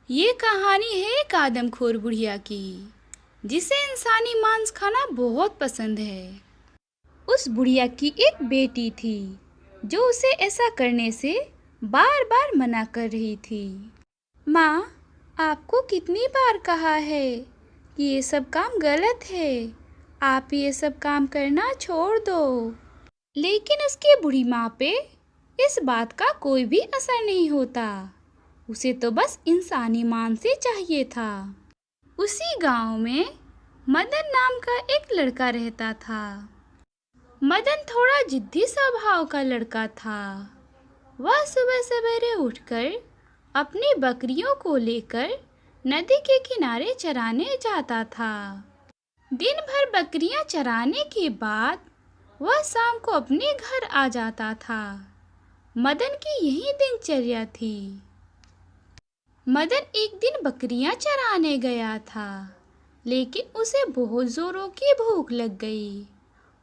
ये कहानी है एक आदमखोर बुढ़िया की जिसे इंसानी मांस खाना बहुत पसंद है। उस बुढ़िया की एक बेटी थी जो उसे ऐसा करने से बार बार मना कर रही थी। माँ, आपको कितनी बार कहा है कि ये सब काम गलत है, आप ये सब काम करना छोड़ दो। लेकिन उसकी बूढ़ी माँ पे इस बात का कोई भी असर नहीं होता। उसे तो बस इंसानी मांस ही चाहिए था। उसी गांव में मदन नाम का एक लड़का रहता था। मदन थोड़ा जिद्दी स्वभाव का लड़का था। वह सुबह सवेरे उठकर अपनी बकरियों को लेकर नदी के किनारे चराने जाता था। दिन भर बकरियां चराने के बाद वह शाम को अपने घर आ जाता था। मदन की यही दिनचर्या थी। मदन एक दिन बकरियां चराने गया था, लेकिन उसे बहुत जोरों की भूख लग गई।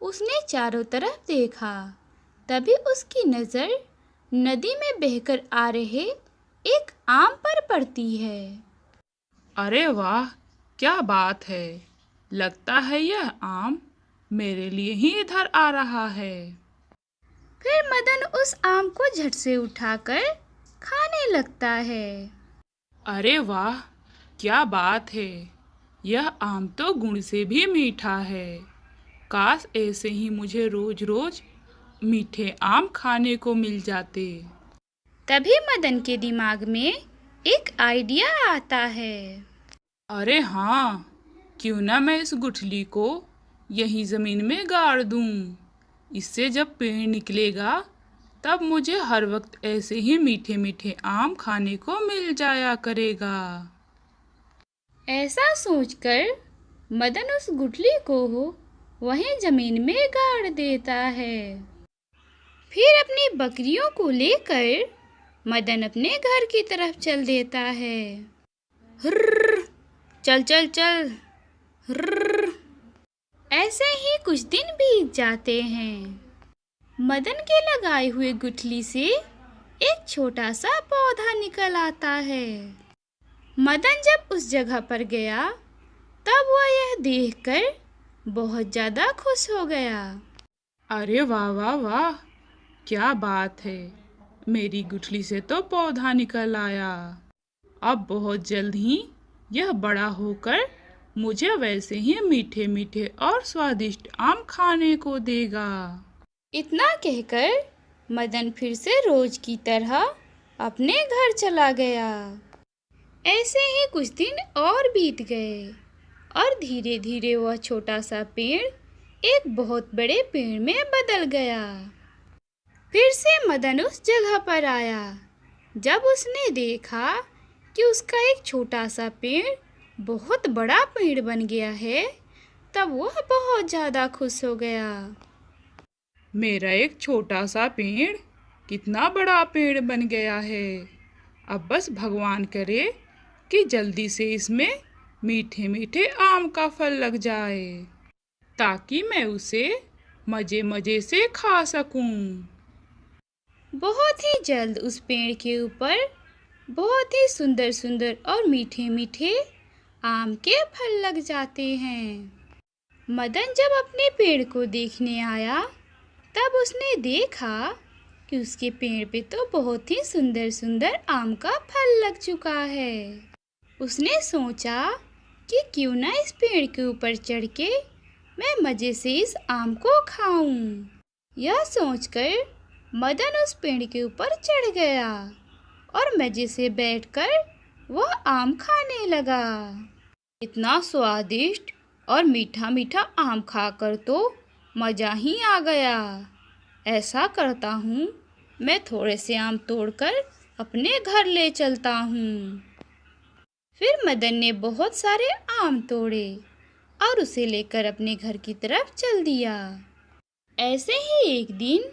उसने चारों तरफ देखा, तभी उसकी नज़र नदी में बहकर आ रहे एक आम पर पड़ती है। अरे वाह, क्या बात है। लगता है यह आम मेरे लिए ही इधर आ रहा है। फिर मदन उस आम को झट से उठाकर खाने लगता है। अरे वाह, क्या बात है। यह आम तो गुण से भी मीठा है। काश ऐसे ही मुझे रोज रोज मीठे आम खाने को मिल जाते। तभी मदन के दिमाग में एक आइडिया आता है। अरे हाँ, क्यों ना मैं इस गुठली को यहीं ज़मीन में गाड़ दूँ। इससे जब पेड़ निकलेगा तब मुझे हर वक्त ऐसे ही मीठे मीठे आम खाने को मिल जाया करेगा। ऐसा सोचकर मदन उस गुठली को वहीं जमीन में गाड़ देता है। फिर अपनी बकरियों को लेकर मदन अपने घर की तरफ चल देता है। हुर्र, चल चल चल, हुर्र। ऐसे ही कुछ दिन बीत जाते हैं। मदन के लगाए हुए गुठली से एक छोटा सा पौधा निकल आता है। मदन जब उस जगह पर गया तब वह यह देखकर बहुत ज़्यादा खुश हो गया। अरे वाह वाह वाह, क्या बात है। मेरी गुठली से तो पौधा निकल आया। अब बहुत जल्द ही यह बड़ा होकर मुझे वैसे ही मीठे मीठे और स्वादिष्ट आम खाने को देगा। इतना कहकर मदन फिर से रोज की तरह अपने घर चला गया। ऐसे ही कुछ दिन और बीत गए और धीरे धीरे वह छोटा सा पेड़ एक बहुत बड़े पेड़ में बदल गया। फिर से मदन उस जगह पर आया। जब उसने देखा कि उसका एक छोटा सा पेड़ बहुत बड़ा पेड़ बन गया है, तब वह बहुत ज़्यादा खुश हो गया। मेरा एक छोटा सा पेड़ कितना बड़ा पेड़ बन गया है। अब बस भगवान करे कि जल्दी से इसमें मीठे मीठे आम का फल लग जाए, ताकि मैं उसे मजे मजे से खा सकूं। बहुत ही जल्द उस पेड़ के ऊपर बहुत ही सुंदर सुंदर और मीठे मीठे आम के फल लग जाते हैं। मदन जब अपने पेड़ को देखने आया तब उसने देखा कि उसके पेड़ पे तो बहुत ही सुंदर सुंदर आम का फल लग चुका है। उसने सोचा कि क्यों ना इस पेड़ के ऊपर चढ़ के मैं मज़े से इस आम को खाऊं। यह सोचकर मदन उस पेड़ के ऊपर चढ़ गया और मज़े से बैठकर वह आम खाने लगा। इतना स्वादिष्ट और मीठा मीठा आम खाकर तो मज़ा ही आ गया। ऐसा करता हूँ, मैं थोड़े से आम तोड़कर अपने घर ले चलता हूँ। फिर मदन ने बहुत सारे आम तोड़े और उसे लेकर अपने घर की तरफ चल दिया। ऐसे ही एक दिन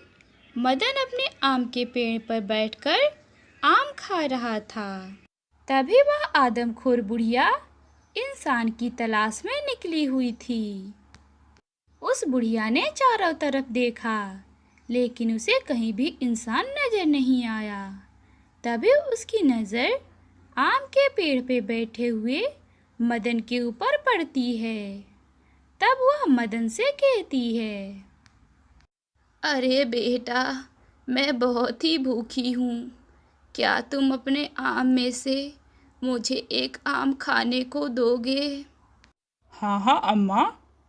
मदन अपने आम के पेड़ पर बैठकर आम खा रहा था। तभी वह आदमखोर बुढ़िया इंसान की तलाश में निकली हुई थी। उस बुढ़िया ने चारों तरफ देखा, लेकिन उसे कहीं भी इंसान नजर नहीं आया। तभी उसकी नज़र आम के पेड़ पे बैठे हुए मदन के ऊपर पड़ती है। तब वह मदन से कहती है, अरे बेटा, मैं बहुत ही भूखी हूँ। क्या तुम अपने आम में से मुझे एक आम खाने को दोगे? हाँ हाँ अम्मा,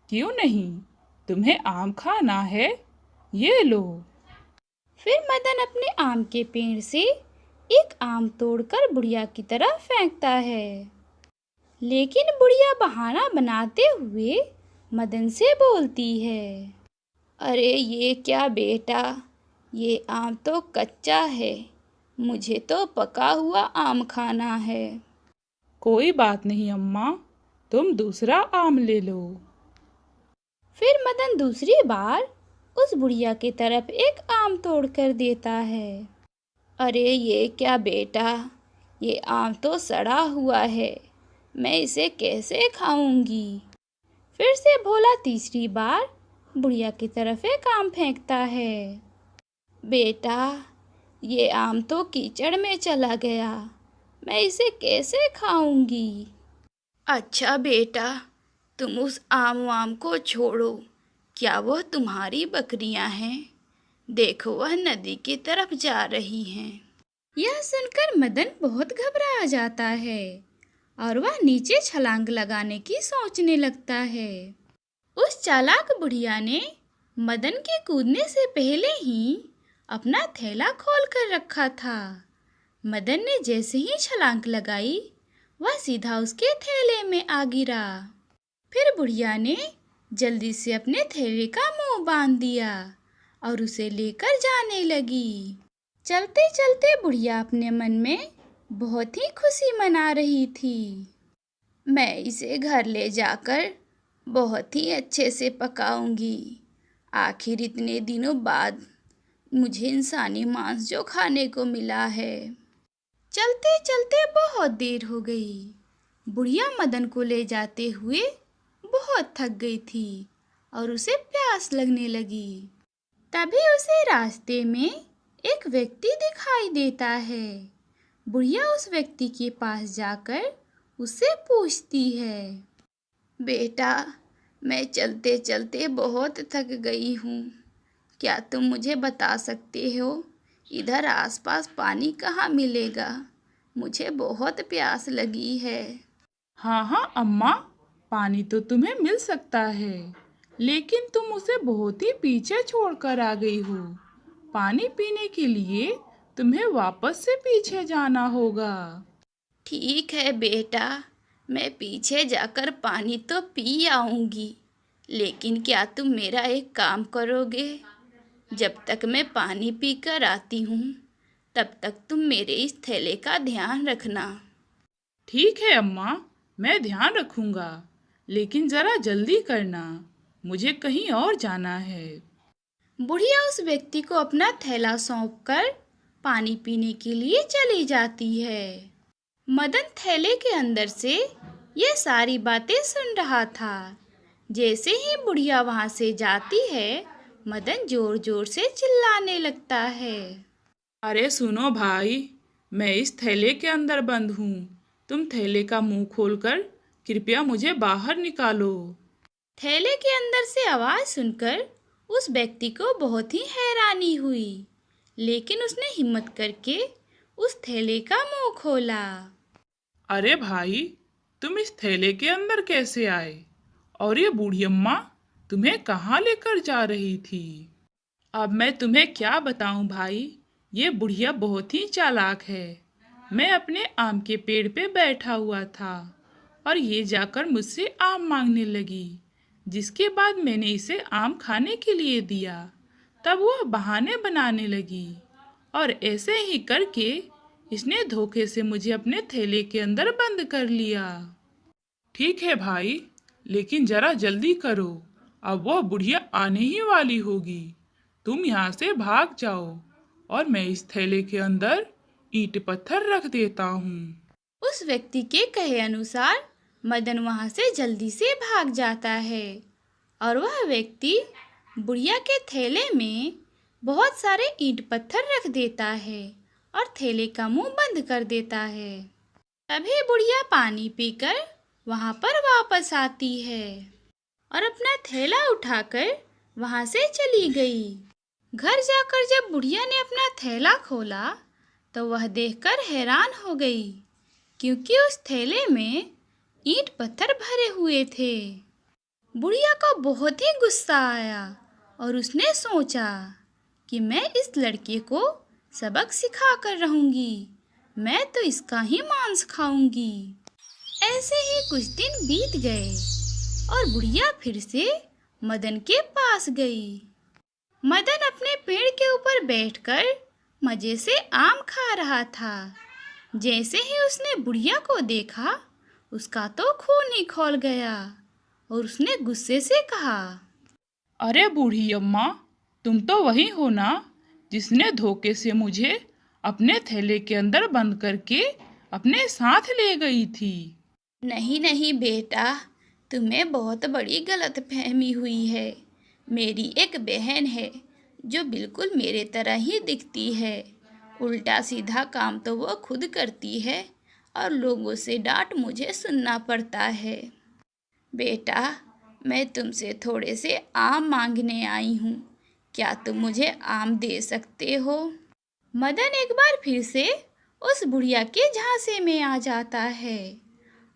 क्यों नहीं। तुम्हें आम खाना है, ये लो। फिर मदन अपने आम के पेड़ से एक आम तोड़कर बुढ़िया की तरफ फेंकता है। लेकिन बुढ़िया बहाना बनाते हुए मदन से बोलती है, अरे ये क्या बेटा, ये आम तो कच्चा है, मुझे तो पका हुआ आम खाना है। कोई बात नहीं अम्मा, तुम दूसरा आम ले लो। फिर मदन दूसरी बार उस बुढ़िया की तरफ एक आम तोड़कर देता है। अरे ये क्या बेटा, ये आम तो सड़ा हुआ है, मैं इसे कैसे खाऊंगी? फिर से भोला तीसरी बार बुढ़िया की तरफ एक आम फेंकता है। बेटा, ये आम तो कीचड़ में चला गया, मैं इसे कैसे खाऊंगी? अच्छा बेटा, तुम उस आम को छोड़ो। क्या वह तुम्हारी बकरियां हैं? देखो, वह नदी की तरफ जा रही हैं। यह सुनकर मदन बहुत घबरा जाता है और वह नीचे छलांग लगाने की सोचने लगता है। उस चालाक बुढ़िया ने मदन के कूदने से पहले ही अपना थैला खोल कर रखा था। मदन ने जैसे ही छलांग लगाई, वह सीधा उसके थैले में आ गिरा। फिर बुढ़िया ने जल्दी से अपने थैले का मुंह बांध दिया और उसे लेकर जाने लगी। चलते चलते बुढ़िया अपने मन में बहुत ही खुशी मना रही थी। मैं इसे घर ले जाकर बहुत ही अच्छे से पकाऊंगी। आखिर इतने दिनों बाद मुझे इंसानी मांस जो खाने को मिला है। चलते चलते बहुत देर हो गई। बुढ़िया मदन को ले जाते हुए बहुत थक गई थी और उसे प्यास लगने लगी। तभी उसे रास्ते में एक व्यक्ति दिखाई देता है। बुढ़िया उस व्यक्ति के पास जाकर उससे पूछती है, बेटा, मैं चलते चलते बहुत थक गई हूँ। क्या तुम मुझे बता सकते हो इधर आसपास पानी कहाँ मिलेगा? मुझे बहुत प्यास लगी है। हाँ हाँ अम्मा, पानी तो तुम्हें मिल सकता है, लेकिन तुम उसे बहुत ही पीछे छोड़कर आ गई हो। पानी पीने के लिए तुम्हें वापस से पीछे जाना होगा। ठीक है बेटा, मैं पीछे जाकर पानी तो पी आऊंगी, लेकिन क्या तुम मेरा एक काम करोगे? जब तक मैं पानी पीकर आती हूँ, तब तक तुम मेरे इस थैले का ध्यान रखना। ठीक है अम्मा, मैं ध्यान रखूंगा, लेकिन जरा जल्दी करना, मुझे कहीं और जाना है। बुढ़िया उस व्यक्ति को अपना थैला सौंपकर पानी पीने के लिए चली जाती है। मदन थैले के अंदर से ये सारी बातें सुन रहा था। जैसे ही बुढ़िया वहां से जाती है, मदन जोर जोर से चिल्लाने लगता है, अरे सुनो भाई, मैं इस थैले के अंदर बंद हूँ। तुम थैले का मुंह खोलकर कृपया मुझे बाहर निकालो। थैले के अंदर से आवाज सुनकर उस व्यक्ति को बहुत ही हैरानी हुई, लेकिन उसने हिम्मत करके उस थैले का मुंह खोला। अरे भाई, तुम इस थैले के अंदर कैसे आए? और ये बूढ़ी अम्मा तुम्हें कहाँ लेकर जा रही थी? अब मैं तुम्हें क्या बताऊं भाई, ये बुढ़िया बहुत ही चालाक है। मैं अपने आम के पेड़ पे बैठा हुआ था और ये जाकर मुझसे आम मांगने लगी, जिसके बाद मैंने इसे आम खाने के लिए दिया। तब वह बहाने बनाने लगी और ऐसे ही करके इसने धोखे से मुझे अपने थैले के अंदर बंद कर लिया। ठीक है भाई, लेकिन जरा जल्दी करो, अब वह बुढ़िया आने ही वाली होगी। तुम यहाँ से भाग जाओ और मैं इस थैले के अंदर ईंट पत्थर रख देता हूँ। उस व्यक्ति के कहे अनुसार मदन वहां से जल्दी से भाग जाता है और वह व्यक्ति बुढ़िया के थैले में बहुत सारे ईंट पत्थर रख देता है और थैले का मुंह बंद कर देता है। तभी बुढ़िया पानी पीकर वहाँ पर वापस आती है और अपना थैला उठाकर वहाँ से चली गई। घर जाकर जब बुढ़िया ने अपना थैला खोला तो वह देखकर हैरान हो गई, क्योंकि उस थैले में ईंट पत्थर भरे हुए थे। बुढ़िया को बहुत ही गुस्सा आया और उसने सोचा कि मैं इस लड़के को सबक सिखा कर रहूंगी, मैं तो इसका ही मांस खाऊंगी। ऐसे ही कुछ दिन बीत गए और बुढ़िया फिर से मदन के पास गई। मदन अपने पेड़ के ऊपर बैठकर मजे से आम खा रहा था। जैसे ही उसने बुढ़िया को देखा, उसका तो खून ही खौल गया और उसने गुस्से से कहा, अरे बूढ़ी अम्मा, तुम तो वही हो ना जिसने धोखे से मुझे अपने थैले के अंदर बंद करके अपने साथ ले गई थी। नहीं नहीं बेटा, तुम्हें बहुत बड़ी गलतफहमी हुई है। मेरी एक बहन है जो बिल्कुल मेरे तरह ही दिखती है। उल्टा सीधा काम तो वो खुद करती है और लोगों से डांट मुझे सुनना पड़ता है। बेटा, मैं तुमसे थोड़े से आम मांगने आई हूँ, क्या तुम मुझे आम दे सकते हो? मदन एक बार फिर से उस बुढ़िया के झांसे में आ जाता है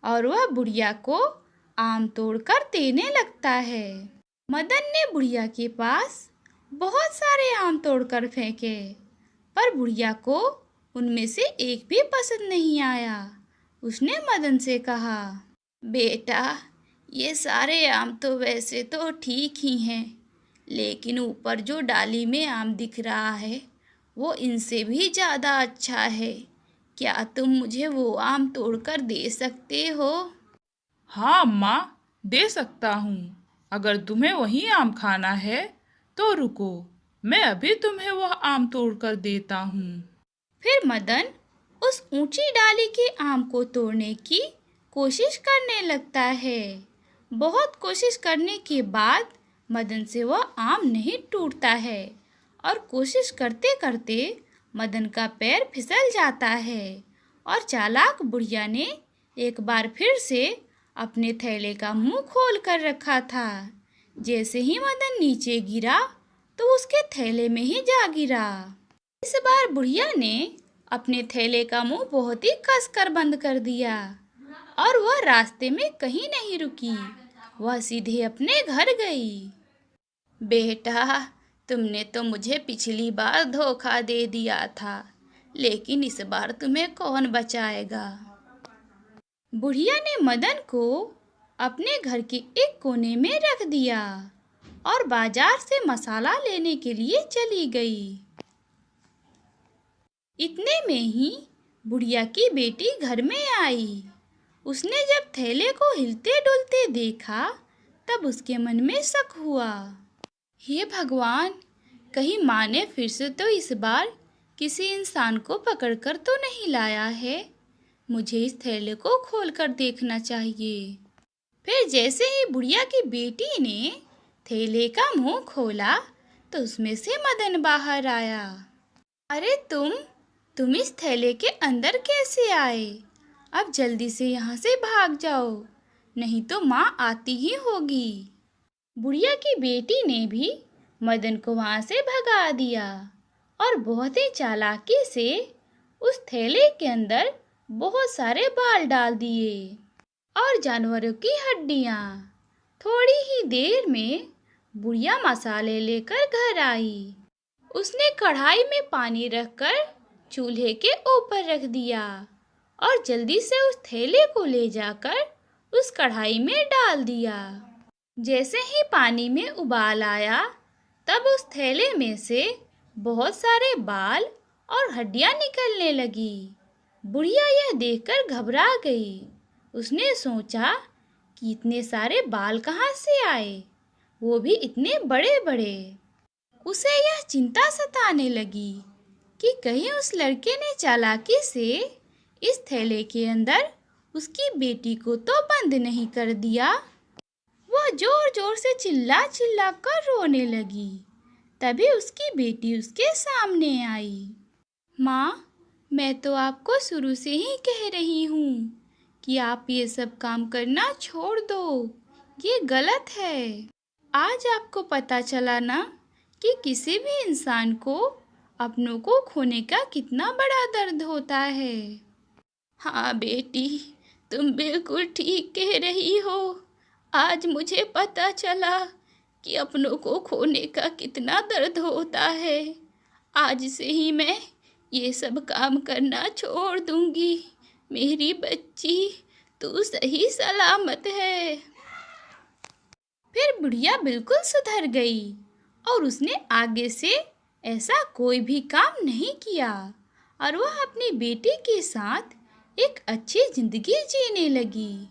और वह बुढ़िया को आम तोड़कर देने लगता है। मदन ने बुढ़िया के पास बहुत सारे आम तोड़कर फेंके, पर बुढ़िया को उनमें से एक भी पसंद नहीं आया। उसने मदन से कहा, बेटा, ये सारे आम तो वैसे तो ठीक ही हैं, लेकिन ऊपर जो डाली में आम दिख रहा है वो इनसे भी ज़्यादा अच्छा है। क्या तुम मुझे वो आम तोड़कर दे सकते हो? हाँ अम्मा, दे सकता हूँ। अगर तुम्हें वही आम खाना है तो रुको, मैं अभी तुम्हें वह आम तोड़कर देता हूँ। फिर मदन उस ऊंची डाली के आम को तोड़ने की कोशिश करने लगता है। बहुत कोशिश करने के बाद मदन से वह आम नहीं टूटता है और कोशिश करते करते मदन का पैर फिसल जाता है और चालाक बुढ़िया ने एक बार फिर से अपने थैले का मुंह खोल कर रखा था। जैसे ही मदन नीचे गिरा तो उसके थैले में ही जा गिरा। इस बार बुढ़िया ने अपने थैले का मुंह बहुत ही कसकर बंद कर दिया और वह रास्ते में कहीं नहीं रुकी, वह सीधे अपने घर गई। बेटा, तुमने तो मुझे पिछली बार धोखा दे दिया था, लेकिन इस बार तुम्हें कौन बचाएगा? बुढ़िया ने मदन को अपने घर के एक कोने में रख दिया और बाजार से मसाला लेने के लिए चली गई। इतने में ही बुढ़िया की बेटी घर में आई। उसने जब थैले को हिलते डुलते देखा तब उसके मन में शक हुआ, हे भगवान, कहीं माँ ने फिर से तो इस बार किसी इंसान को पकड़कर तो नहीं लाया है। मुझे इस थैले को खोलकर देखना चाहिए। फिर जैसे ही बुढ़िया की बेटी ने थैले का मुंह खोला तो उसमें से मदन बाहर आया। अरे तुम इस थैले के अंदर कैसे आए? अब जल्दी से यहाँ से भाग जाओ, नहीं तो माँ आती ही होगी। बुढ़िया की बेटी ने भी मदन को वहाँ से भगा दिया और बहुत ही चालाकी से उस थैले के अंदर बहुत सारे बाल डाल दिए और जानवरों की हड्डियाँ। थोड़ी ही देर में बुढ़िया मसाले लेकर घर आई। उसने कढ़ाई में पानी रखकर चूल्हे के ऊपर रख दिया और जल्दी से उस थैले को ले जाकर उस कढ़ाई में डाल दिया। जैसे ही पानी में उबाल आया तब उस थैले में से बहुत सारे बाल और हड्डियां निकलने लगी। बुढ़िया यह देखकर घबरा गई। उसने सोचा कि इतने सारे बाल कहाँ से आए, वो भी इतने बड़े बड़े। उसे यह चिंता सताने लगी कि कहीं उस लड़के ने चालाकी से इस थैले के अंदर उसकी बेटी को तो बंद नहीं कर दिया। वह जोर जोर से चिल्ला चिल्ला कर रोने लगी। तभी उसकी बेटी उसके सामने आई। माँ, मैं तो आपको शुरू से ही कह रही हूँ कि आप ये सब काम करना छोड़ दो, ये गलत है। आज आपको पता चला ना कि किसी भी इंसान को अपनों को खोने का कितना बड़ा दर्द होता है। हाँ बेटी, तुम बिल्कुल ठीक कह रही हो। आज मुझे पता चला कि अपनों को खोने का कितना दर्द होता है। आज से ही मैं ये सब काम करना छोड़ दूंगी। मेरी बच्ची, तू सही सलामत है। फिर बुढ़िया बिल्कुल सुधर गई और उसने आगे से ऐसा कोई भी काम नहीं किया और वह अपनी बेटी के साथ एक अच्छी जिंदगी जीने लगी।